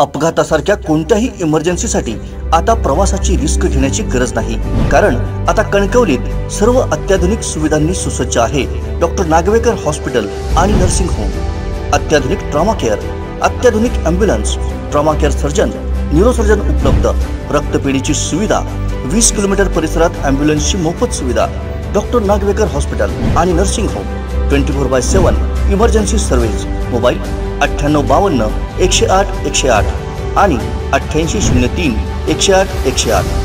अपघातासारख्या कोणत्याही इमर्जन्सीसाठी आता प्रवासाची रिस्क घेण्याची गरज नाही, कारण आता कणकवलीत सर्व अत्याधुनिक सुविधांनी सुसज्ज आहे डॉक्टर नागवेकर हॉस्पिटल आणि नर्सिंग होम। अत्याधुनिक ट्रॉमा केअर, अत्याधुनिक ambulance, trauma care surgeon, neurosurgeon उपलब्ध, रक्तपेढीची सुविधा, 20 किलोमीटर परिसरात ॲम्ब्युलन्सची मोफत सुविधा। डॉक्टर नागवेकर हॉस्पिटल आणि nursing home 24/7 emergency service. Mobile 9852 108 108 आणि 8803 108 108।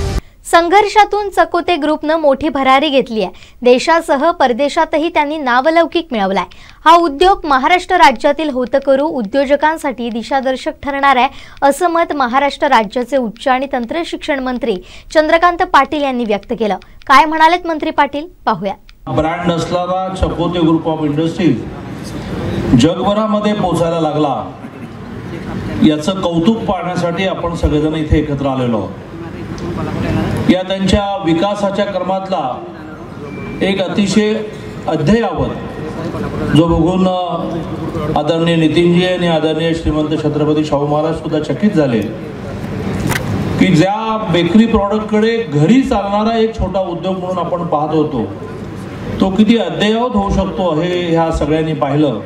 संघर्षातून चकोते ग्रुपनं मोठी भरारी घेतली आहे। देशासह परदेशातही त्यांनी नावलौकिक मिळवलाय। हा उद्योग महाराष्ट्र राज्यातील होतकरू उद्योजकांसाठी दिशादर्शक ठरणार आहे, असं मत महाराष्ट्र राज्याचे उच्च आणि तंत्र शिक्षण मंत्री चंद्रकांत पाटील यांनी व्यक्त केलं। काय म्हणालेत मंत्री पाटील, पाहूया। ब्रँड नसलेला चकोते ग्रुप ऑफ इंडस्ट्रीज जगभरामध्ये पोहोचायला लागला, याचं कौतुक पाहण्यासाठी आपण सगळेजण इथे एकत्र आलेलो आहोत। या त्यांच्या विकासाच्या क्रमातला एक अतिशय अद्ययावत जो बघून आदरणीय नितीनजी आणि आदरणीय श्रीमंत छत्रपती शाहू महाराज सुद्धा चकित झाले की ज्या बेकरी प्रॉडक्टकडे घरी चालणारा एक छोटा उद्योग म्हणून आपण पाहत होतो, तो किती अद्ययावत होऊ शकतो हे ह्या सगळ्यांनी पाहिलं।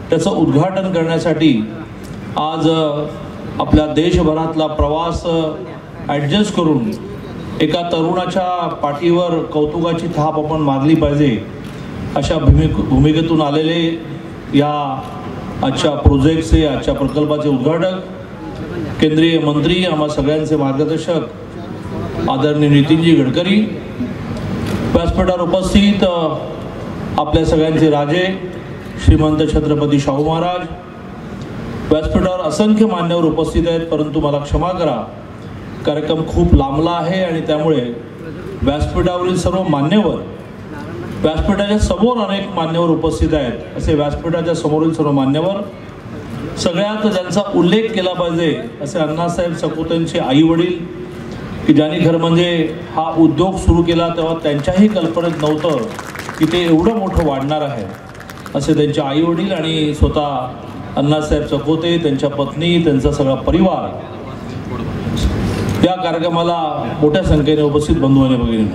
त्याचं उद्घाटन करण्यासाठी आज आपल्या देशभरातला प्रवास ॲडजस्ट करून एका तरुणाच्या पाठीवर कौतुकाची थाप आपण मारली पाहिजे, अशा भूमिकेतून आलेले या आजच्या प्रोजेक्टचे, आजच्या प्रकल्पाचे उद्घाटक केंद्रीय मंत्री, आम्हा सगळ्यांचे मार्गदर्शक आदरणीय नितीनजी गडकरी, व्यासपीठावर उपस्थित आपल्या सगळ्यांचे राजे श्रीमंत छत्रपती शाहू महाराज, व्यासपीठावर असंख्य मान्यवर उपस्थित आहेत। परंतु मला क्षमा करा, कार्यक्रम खूप लांबला आहे आणि त्यामुळे व्यासपीठावरील सर्व मान्यवर, व्यासपीठाच्या समोर अनेक मान्यवर उपस्थित आहेत, असे व्यासपीठाच्या समोरील सर्व मान्यवर, सगळ्यात ज्यांचा उल्लेख केला पाहिजे असे अण्णासाहेब चकोतेंचे आई वडील, की ज्यांनी खरं म्हणजे हा उद्योग सुरू केला तेव्हा त्यांच्याही कल्पनेत नव्हतं की ते एवढं मोठं वाढणार आहे, असे त्यांचे आई वडील आणि स्वतः अण्णासाहेब चकोते, त्यांच्या पत्नी, त्यांचा सगळा परिवार या कार्यक्रमाला मोठ्या संख्येने उपस्थित बंधू आणि भगिनी।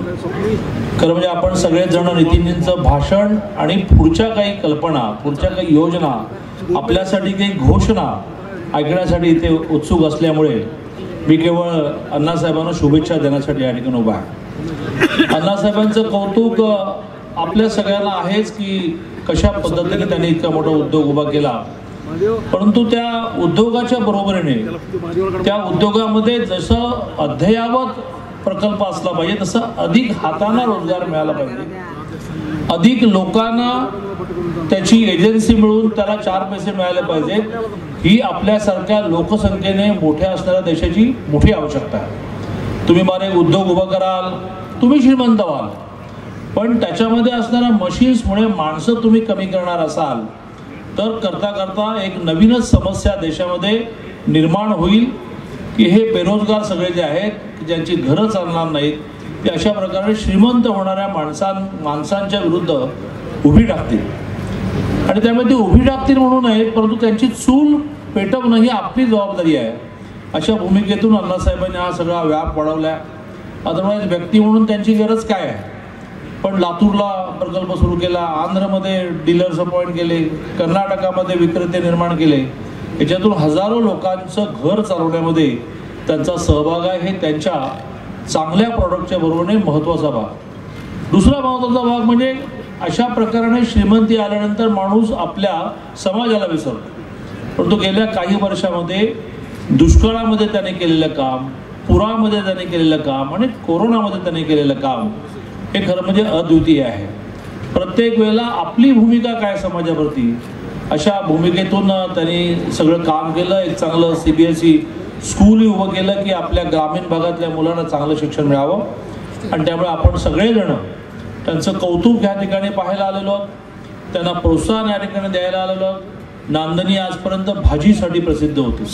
खरं म्हणजे आपण सगळेजण नितीनजींचं भाषण आणि पुढच्या काही कल्पना, पुढच्या काही योजना, आपल्यासाठी काही घोषणा ऐकण्यासाठी इथे उत्सुक असल्यामुळे मी केवळ अण्णासाहेबांना शुभेच्छा देण्यासाठी या ठिकाणी उभा आहे। अण्णासाहेबांचं कौतुक आपल्या सगळ्यांना आहेच की कशा पद्धतीने त्यांनी इतका मोठा उद्योग उभा केला, परंतु त्या उद्योगाच्या बरोबरीने त्या उद्योगामध्ये जसं अद्ययावत प्रकल्प असला पाहिजे तसं अधिक हातांना रोजगार मिळाला पाहिजे, अधिक लोकांना त्याची एजन्सी मिळून त्याला 4 पैसे मिळाले पाहिजे, ही आपल्यासारख्या लोकसंख्येने मोठ्या असणाऱ्या देशाची मोठी आवश्यकता आहे। तुम्ही मारे उद्योग उभा कराल, तुम्ही श्रीमंत व्हाल, पण त्याच्यामध्ये असणाऱ्या मशीन्समुळे माणसं तुम्ही कमी करणार असाल तर करता करता एक नवीनच समस्या देशामध्ये निर्माण होईल की हे बेरोजगार सगळे जे आहेत ज्यांची घरं चालणार नाहीत, ते अशा प्रकारे श्रीमंत होणाऱ्या माणसांच्या विरुद्ध उभी टाकतील आणि त्यामुळे ती उभी टाकतील म्हणू नये, परंतु त्यांची चूल पेटवणं ही आपली जबाबदारी आहे। अशा भूमिकेतून अण्णासाहेबांनी हा सगळा व्याप वाढवला। अदरवाईज व्यक्ती म्हणून त्यांची गरज काय आहे, पण लातूरला प्रकल्प सुरू केला, आंध्रमध्ये डीलर्स अपॉइंट केले, कर्नाटकामध्ये विक्रेते निर्माण केले, याच्यातून हजारो लोकांचं घर चालवण्यामध्ये त्यांचा सहभाग आहे। हे त्यांच्या चांगल्या प्रॉडक्टच्या बरोबरीने महत्त्वाचा भाग। दुसरा महत्त्वाचा भाग म्हणजे अशा प्रकाराने श्रीमंती आल्यानंतर माणूस आपल्या समाजाला विसरतो, परंतु गेल्या काही वर्षामध्ये दुष्काळामध्ये त्याने केलेलं काम, पुरामध्ये त्याने केलेलं काम आणि कोरोनामध्ये त्याने केलेलं काम हे खरं म्हणजे अद्वितीय आहे। प्रत्येक वेळेला आपली भूमिका काय समाजावरती, अशा भूमिकेतून त्यांनी सगळं काम केलं। एक चांगलं CBSE स्कूलही उभं केलं की आपल्या ग्रामीण भागातल्या मुलांना चांगलं शिक्षण मिळावं आणि त्यामुळे आपण सगळेजण त्यांचं कौतुक ह्या ठिकाणी पाहायला आलेलो आहोत, त्यांना प्रोत्साहन या ठिकाणी द्यायला आलेलो आहोत। नांदणी आजपर्यंत भाजीसाठी प्रसिद्ध होती,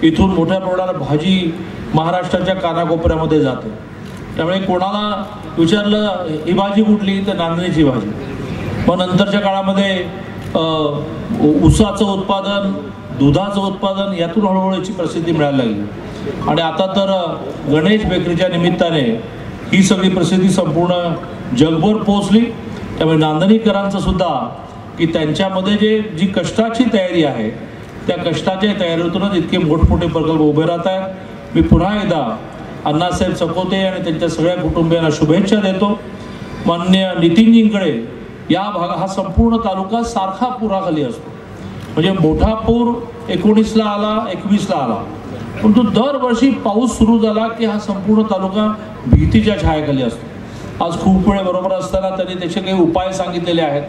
इथून मोठ्या प्रमाणात भाजी महाराष्ट्राच्या कानाकोपऱ्यामध्ये जाते, त्यामुळे कोणाला विचारलं ही भाजी कुठली तर नांदणीची भाजी। मग नंतरच्या काळामध्ये ऊसाचं उत्पादन, दुधाचं उत्पादन, यातून हळूहळू याची प्रसिद्धी मिळायला लागली. आणि आता तर गणेश बेकरीच्या निमित्ताने ही सगळी प्रसिद्धी संपूर्ण जगभर पोहोचली. त्यामुळे नांदणीकरांचं सुद्धा की त्यांच्यामध्ये जी कष्टाची तयारी आहे, त्या कष्टाच्या तयारीतूनच इतके मोठमोठे प्रकल्प उभे राहत आहेत. मी पुन्हा एकदा अण्णासाहेब चकोते आणि त्यांच्या सगळ्या कुटुंबियांना शुभेच्छा देतो. माननीय नितीनजींकडे या भाग हा संपूर्ण तालुका सारखा पुराखाली असतो. म्हणजे मोठा पूर 19ला आला, 21ला आला, परंतु दरवर्षी पाऊस सुरू झाला की हा संपूर्ण तालुका भीतीच्या छायेखाली असतो. आज खूप वेळ बरोबर असताना त्यांनी त्याचे काही उपाय सांगितलेले आहेत,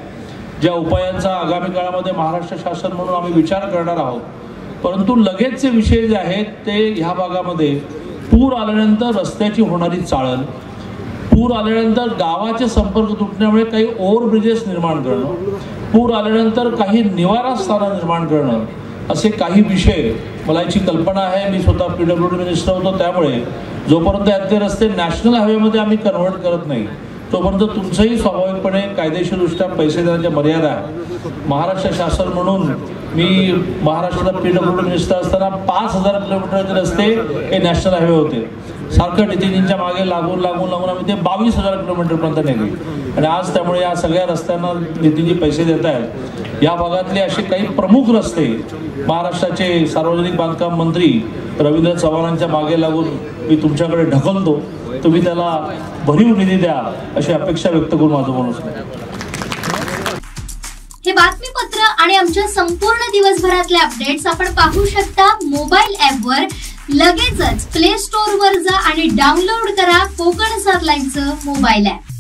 ज्या उपायांचा आगामी काळामध्ये महाराष्ट्र शासन म्हणून आम्ही विचार करणार आहोत. परंतु लगेचचे विषय जे आहेत ते ह्या भागामध्ये पूर आल्यानंतर रस्त्याची होणारी चाळण, पूर आल्यानंतर गावाचे संपर्क तुटण्यामुळे काही ओव्हरब्रिजेस निर्माण करणं, पूर आल्यानंतर काही निवारा स्थानं निर्माण करणं, असे काही विषय मला याची कल्पना आहे. मी स्वतः PWD मिनिस्टर होतो, त्यामुळे जोपर्यंत यातले रस्ते नॅशनल हायवेमध्ये आम्ही कन्व्हर्ट करत नाही तोपर्यंत तुमचंही स्वाभाविकपणे कायदेशीरदृष्ट्या पैसे देण्याच्या मर्यादा आहे. महाराष्ट्र शासन म्हणून मी महाराष्ट्राचा PWD मिनिस्टर असताना 5000 किलोमीटरचे रस्ते हे नॅशनल हायवे होते. सारखं नितीनजींच्या मागे लागून आम्ही ते 22,000 किलोमीटरपर्यंत नेले. आणि आज त्यामुळे या सगळ्या रस्त्यांना नितीनजी पैसे देत आहेत. या भागातले असे काही प्रमुख रस्ते महाराष्ट्राचे सार्वजनिक बांधकाम मंत्री रवींद्र चव्हाणांच्या मागे लागून मी तुमच्याकडे ढकलतो. तुम्ही त्याला भरीव निधी द्या अशी अपेक्षा व्यक्त करून माझं बोलणं सुरू. हे बातमीपत्र आणि आमच्या संपूर्ण दिवसभरातले अपडेट्स आपण पाहू शकता मोबाईल ॲपवर. लगेचच प्ले स्टोअर वर जा आणि डाउनलोड करा कोकण 7 लाईव्हचं मोबाईल ॲप.